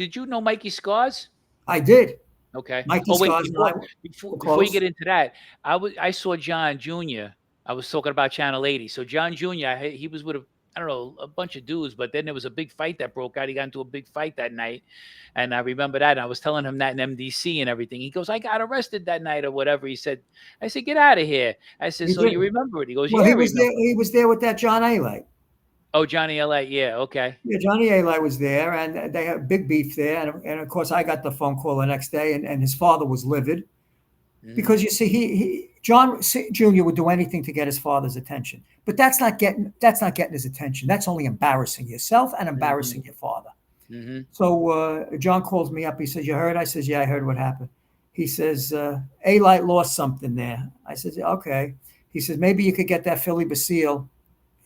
did you know Mikey Scars? I did. Okay. Mikey Oh wait, Scars and I were before you close. get into that, I saw John Jr. I was talking about Channel 80. So John Jr. He was with I don't know, a bunch of dudes, but then there was a big fight that broke out. He got into a big fight that night, and I remember that. And I was telling him that in MDC and everything. He goes, "I got arrested that night or whatever." He said, "I said, get out of here." I said, He "So you did. remember it?" He goes, Well, "Yeah, I he was there. remember." He was there with that John Alite. Oh, Johnny LA. Yeah. Okay. Yeah, Johnny Alite was there, and they had big beef there. And of course, I got the phone call the next day, and his father was livid Hmm. because you see, John Jr. would do anything to get his father's attention, but that's not getting his attention. That's only embarrassing yourself and Hmm. embarrassing your father. Hmm. So John calls me up. He says, "You heard?" I says, "Yeah, I heard what happened." He says, "Alite lost something there." I said, "Okay." He says, "Maybe you could get that Philly Basile.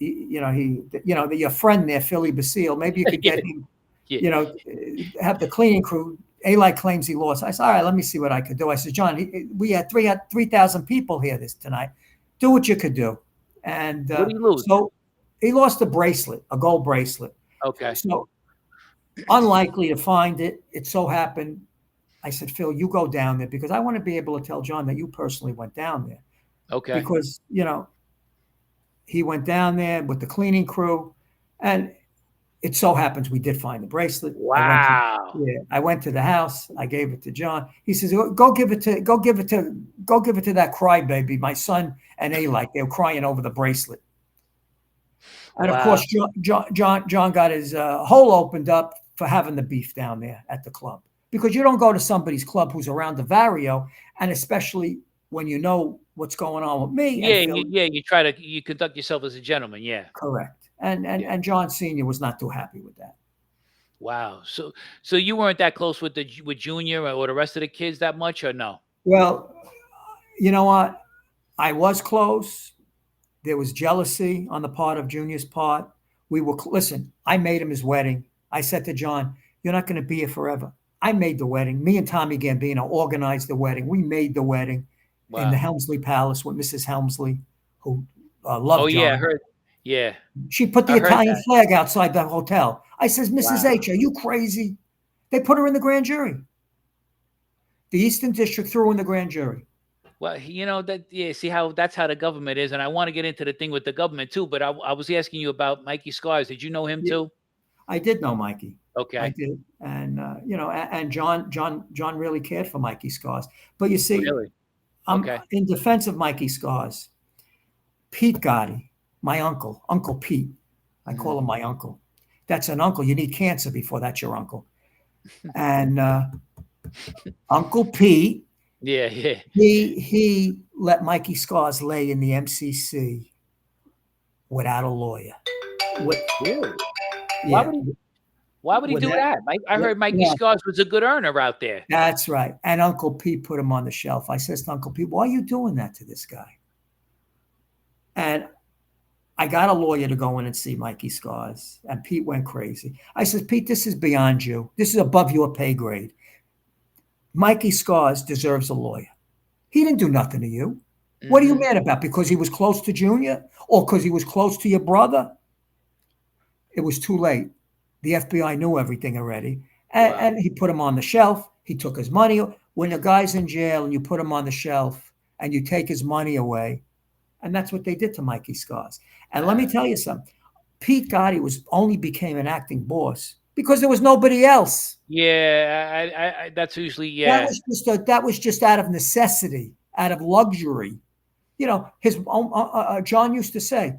Your friend there, Philly Basile. Maybe you could Yeah. get him. Yeah. Have the cleaning crew." Alite claims he lost. I said, "All right, let me see what I could do." I said, "John, we had 3,000 people here tonight. Do what you could do." And What do you lose? so he lost a bracelet, a gold bracelet. Okay. So unlikely to find it. It so happened. I said, "Phil, you go down there because I want to be able to tell John that you personally went down there Okay. because he went down there with the cleaning crew, and it so happens we did find the bracelet. Wow. I went to the house. I gave it to John. He says, "Go give it to that crybaby, my son and Alite. They were crying over the bracelet." And of Wow. course, John got his hole opened up for having the beef down there at the club because you don't go to somebody's club who's around the Vario, and especially when you know what's going on with me and Yeah. Phil. You you conduct yourself as a gentleman. Yeah. Correct. And and Yeah. and John Senior was not too happy with that. Wow. So you weren't that close with with Junior or the rest of the kids that much, or no? Well, you know what? I was close. There was jealousy on the part of Junior's part. Listen, I made him his wedding. I said to John, "You're not going to be here forever." I made the wedding. Me and Tommy Gambino organized the wedding. We made the wedding in the Wow. Helmsley Palace with Mrs. Helmsley, who Oh loved yeah, I John. heard. Yeah, She put the I heard Italian that. flag outside the hotel. I says, "Mrs. Wow. H, are you crazy?" They put her in the grand jury. The Eastern District threw in the grand jury. Well, that. Yeah. See how that's how the government is, and I want to get into the thing with the government too. But I was asking you about Mikey Scars. Did you know him Yeah, too? I did know Mikey. I Okay. did, and and John really cared for Mikey Scars. But you see, Really? I'm Okay. in defense of Mikey Scars. Pete Gotti, my uncle, Uncle Pete. I Hmm. call him my uncle. That's an uncle. You need cancer before that's your uncle. And Uncle Pete, Yeah. Yeah. he let Mikey Scars lay in the MCC without a lawyer. With, Really? Why yeah, would he? Why would he with do that. that? I heard Mikey Yeah, Scars was a good earner out there. that's right. And Uncle Pete put him on the shelf. I says to Uncle Pete, "Why are you doing that to this guy?" And I got a lawyer to go in and see Mikey Scars, and Pete went crazy. I says, "Pete, this is beyond you. This is above your pay grade. Mikey Scars deserves a lawyer. He didn't do nothing to you. What are you Hmm. mad about? Because he was close to Junior or because he was close to your brother?" It was too late. The FBI knew everything already. Wow. And he put him on the shelf. He took his money. When a guy's in jail and you put him on the shelf and you take his money away, and that's what they did to Mikey Scars. And let me Uh, tell you something. Pete Gotti only became an acting boss because there was nobody else. yeah. That's usually yeah. That was just out of necessity, out of luxury. His John used to say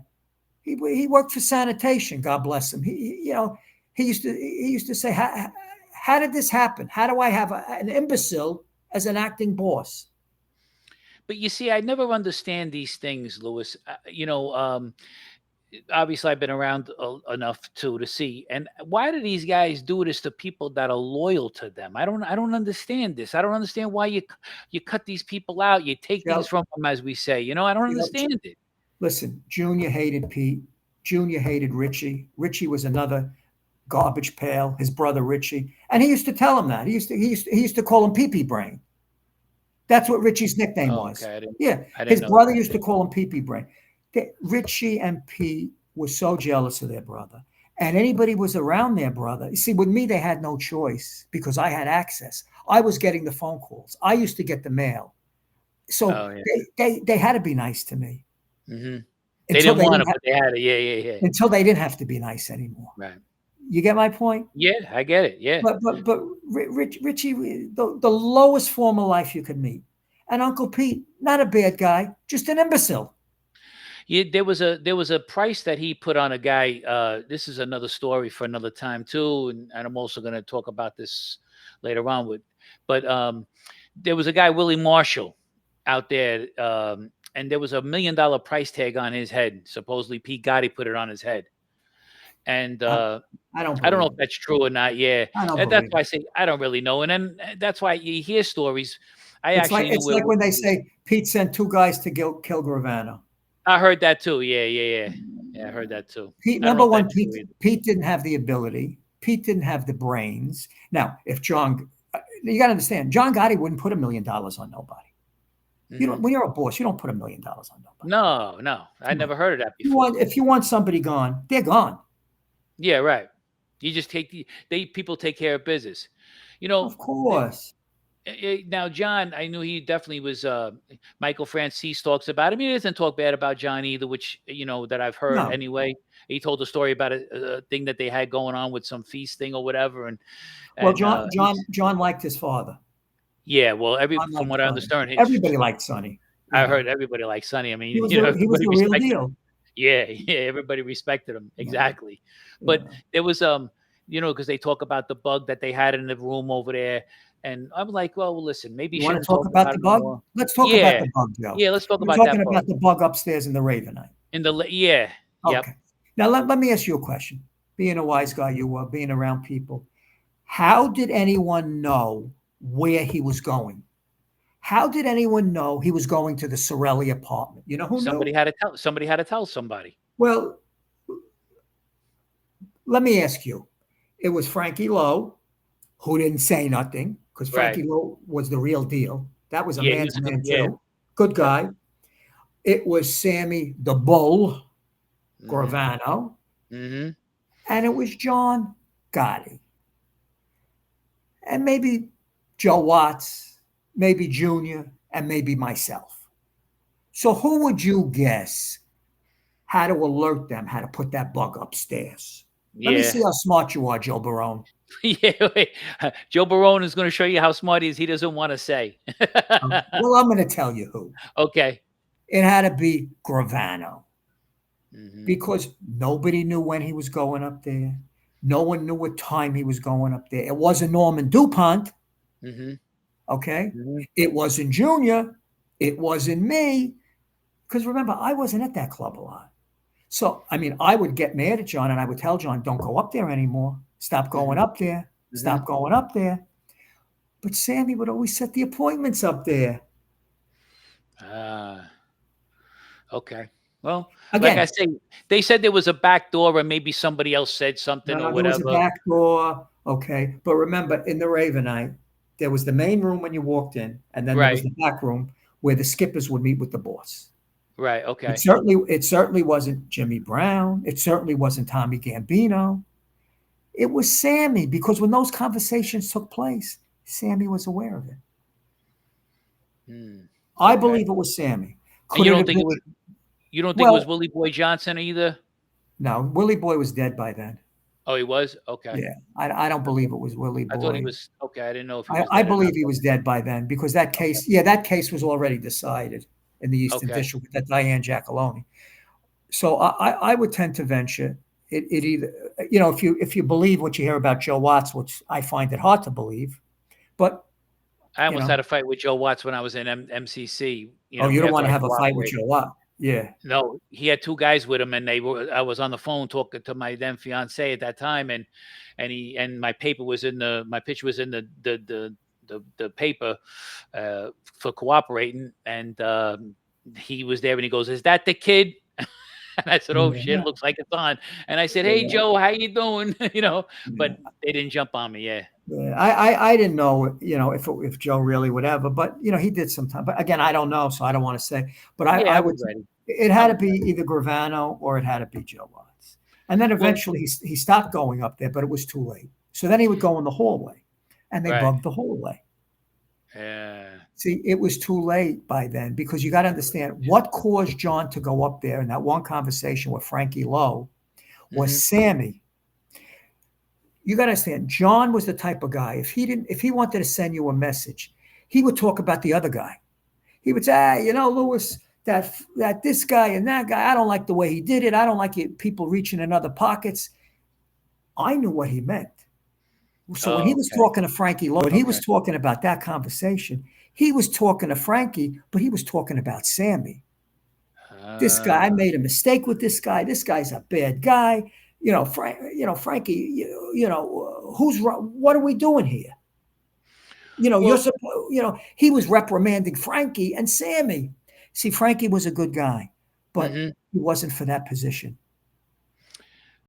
he worked for sanitation. God bless him. He used to say, how did this happen? How do I have an imbecile as an acting boss? But you see, I never understand these things, Louis. Obviously I've been around enough to see. And why do these guys do this to people that are loyal to them? I don't understand this. I don't understand why you cut these people out. You take things Joe, from them, as we say. I don't you know, understand it. listen, Junior hated Pete. Junior hated Richie. Richie was another garbage pail. His brother Richie, and he used to tell him that. He used to call him Pee Pee Brain. That's what Richie's nickname Oh, was. okay. Yeah, I didn't his know brother that. used to call him Pee Pee Brain. Richie and Pete were so jealous of their brother, and anybody was around their brother. You see, with me, they had no choice because I had access. I was getting the phone calls. I used to get the mail. So Oh yeah. they had to be nice to me Hmm. They until didn't they want didn't it, but they had it. Yeah, yeah, yeah. until they didn't have to be nice anymore. Right. You get my point? Yeah, I get it. Yeah. But Richie, the lowest form of life you could meet. And Uncle Pete, not a bad guy, just an imbecile. Yeah, there was a price that he put on a guy. This is another story for another time too, and I'm also going to talk about this later on with. But there was a guy Willie Marshall out there, and there was $1 million price tag on his head. Supposedly Pete Gotti put it on his head, and I don't I don't know believe if it. that's true or not. Yeah, I don't and that's believe why I it. say I don't really know. And then that's why you hear stories. I actually knew It's where like when they say Pete sent two guys to kill Gravano. I heard that too. Yeah, yeah, yeah. Yeah, I heard that too. Pete, I don't know number if one, that's true either. Pete didn't have the ability. Pete didn't have the brains. Now, if John, you got to understand, John Gotti wouldn't put $1 million on nobody. You don't. Mhm. When you're a boss, you don't put $1 million on nobody. No, no. I No. never heard of that before. If you want somebody gone, they're gone. Yeah, right. You just take people take care of business. You know, Of course. now John, I knew he definitely was Michael Francis talks about him. He doesn't talk bad about John either, which that I've heard No. anyway. He told a story about a thing that they had going on with some feast thing or whatever, Well, and John liked his father. yeah, well, John from liked what I Sonny. understand, Everybody liked Sonny. I heard everybody liked Sonny. I He mean, was he was everybody the real respected. deal. Yeah, yeah, everybody respected him Yeah. exactly. Yeah. But there was because they talk about the bug that they had in the room over there, and I'm like, well, listen, maybe You you want to shouldn't talk talk about about the it bug? more. Let's talk about Yeah, the bug, Joe. yeah, let's talk You're about that talking bug about the bug upstairs in the Ravenite. yeah, yep. Okay. Now let me ask you a question. Being a wise guy you were, being around people, how did anyone know where he was going? How did anyone know he was going to the Sorelli apartment? You know who knew? Somebody had to tell somebody. Well, let me ask you. It was Frankie Lowe who didn't say nothing because Right. Frankie Lowe was the real deal. That was a Yeah, he man's was a good man yeah. too. Good Yep. guy. It was Sammy the Bull Mhm. Gravano, Mhm. and it was John Gotti, and maybe Joe Watts, maybe Junior, and maybe myself. So who would you guess how to alert them how to put that bug upstairs? Let me see Yeah. how smart you are, Joe Barone. Yeah, wait. Joe Barone is going to show you how smart he is. He doesn't want to say. Well, I'm going to tell you who. Okay. It had to be Gravano Mhm. because nobody knew when he was going up there. No one knew what time he was going up there. It wasn't Norman DuPont, Mhm. okay? Mhm. It wasn't Junior. It wasn't me. Because remember, I wasn't at that club a lot. So, I mean, I would get mad at John and I would tell John, don't go up there anymore. Stop going Mhm. up there. Stop Mhm. going up there. But Sammy would always set the appointments up there. Ah. Okay. Well, like I Again, say, they said there was a back door, or maybe somebody else said something or there was a whatever. back door. Okay. But remember, in the Ravenite, there was the main room when you walked in, and then there was Right. the back room where the skippers would meet with the boss. Right. It Okay. certainly wasn't Jimmy Brown. It certainly wasn't Tommy Gambino. It was Sammy because when those conversations took place, Sammy was aware of it. Hmm. I Okay. believe it was Sammy. And Could it have been? you don't think it was Well, Willie Boy Johnson either? no, Willie Boy was dead by then. Oh, he was? Okay. Yeah, I don't believe it was Willie I thought he Boy. was okay. I didn't know if he was I dead or not. believe he was dead by then because that Okay. case was already decided in the Eastern Okay. District with that Diane Giacalone. So I would tend to venture it either if you believe what you hear about Joe Watts, which I find it hard to believe, but I you almost know, had a fight with Joe Watts when I was in MCC, oh, you don't want after to I have a fight with cooperated. Joe Watts. Yeah. No, he had 2 guys with him, and I was on the phone talking to my then fiancée at that time, and my picture was in the paper, for cooperating, and, he was there, and he goes, "Is that the kid?" And I said, "Oh, shit, Yeah. looks like it's on." And I said, "Hey, Yeah. Joe, how you doing?" But Yeah. they didn't jump on me, yeah. Yeah, I didn't know, if Joe really would ever, but he did sometime. But again, I don't know, so I don't want to say. But Yeah, I I would. was ready. It I had to was be ready. either Gravano or it had to be Joe Watts. And then Well, eventually he stopped going up there, but it was too late. So then he would go in the hallway, and they right. bugged the hallway. Yeah. See, it was too late by then, because you got to understand what caused John to go up there in that one conversation with Frankie Lowe was Sammy. You got to understand, John was the type of guy, if he wanted to send you a message, he would talk about the other guy. He would say, hey, Lewis, that this guy and that guy, I don't like the way he did it. I don't like it, people reaching in other pockets. I knew what he meant. So when he was talking to Frankie Lowe, when he was talking about that conversation, he was talking to Frankie, but he was talking about Sammy. This guy, I made a mistake with this guy. This guy's a bad guy. Frankie, who's wrong? What are we doing here? You're supposed, he was reprimanding Frankie and Sammy. See, Frankie was a good guy, but he wasn't for that position.